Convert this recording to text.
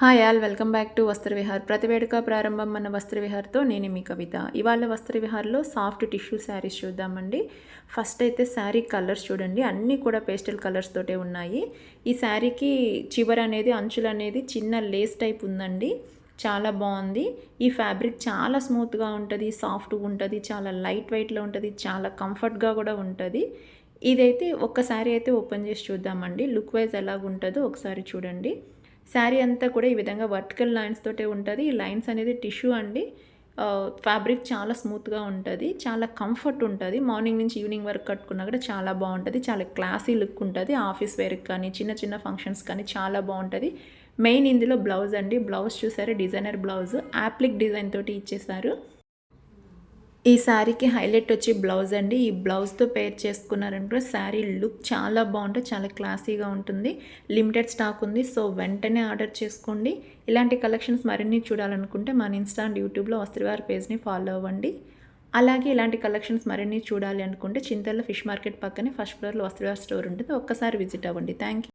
Hi all welcome back to Vastravihar. ప్రతి వేడుక ప్రారంభం మన వస్త్రవిహార్తో నేను మీ కవిత. ఇవాళ వస్త్రవిహార్లో సాఫ్ట్ టిష్యూ శారీస్ చూద్దామండి. ఫస్ట్ అయితే శారీ కలర్స్ చూడండి, అన్నీ కూడా పేస్టల్ కలర్స్ తోటే ఉన్నాయి. ఈ శారీకి చివర అనేది అంచులు అనేది చిన్న లేస్ టైప్ ఉందండి, చాలా బాగుంది. ఈ ఫ్యాబ్రిక్ చాలా స్మూత్గా ఉంటుంది, సాఫ్ట్గా ఉంటుంది, చాలా లైట్ వెయిట్లో ఉంటుంది, చాలా కంఫర్ట్గా కూడా ఉంటుంది. ఇదైతే ఒక్కసారి అయితే ఓపెన్ చేసి చూద్దామండి, లుక్ వైజ్ ఎలాగుంటుందో ఒకసారి చూడండి. శారీ అంతా కూడా ఈ విధంగా వర్టికల్ లైన్స్ తోటే ఉంటుంది. ఈ లైన్స్ అనేది టిష్యూ అండి. ఫ్యాబ్రిక్ చాలా స్మూత్గా ఉంటుంది, చాలా కంఫర్ట్ ఉంటుంది. మార్నింగ్ నుంచి ఈవినింగ్ వరకు కట్టుకున్నా కూడా చాలా బాగుంటుంది, చాలా క్లాసీ లుక్ ఉంటుంది. ఆఫీస్ వేర్కి కానీ చిన్న చిన్న ఫంక్షన్స్ కానీ చాలా బాగుంటుంది. మెయిన్ ఇందులో బ్లౌజ్ అండి, బ్లౌజ్ చూసారు, డిజైనర్ బ్లౌజ్ యాప్లిక్ డిజైన్ తోటి ఇచ్చేసారు. ఈ శారీకి హైలైట్ వచ్చి బ్లౌజ్ అండి. ఈ బ్లౌజ్తో పేర్ చేసుకున్నారంటే శారీ లుక్ చాలా బాగుంటుంది, చాలా క్లాసీగా ఉంటుంది. లిమిటెడ్ స్టాక్ ఉంది, సో వెంటనే ఆర్డర్ చేసుకోండి. ఇలాంటి కలెక్షన్స్ మరిన్ని చూడాలనుకుంటే మన ఇన్స్టా అండ్ యూట్యూబ్లో వస్త్రవిహార్ పేజ్ని ఫాలో అవ్వండి. అలాగే ఇలాంటి కలెక్షన్స్ మరిన్ని చూడాలి అనుకుంటే చింతల్లో ఫిష్ మార్కెట్ పక్కనే ఫస్ట్ ఫ్లోర్లో వస్త్రవిహార్ స్టోర్ ఉంటుంది, ఒక్కసారి విజిట్ అవ్వండి. Thank you.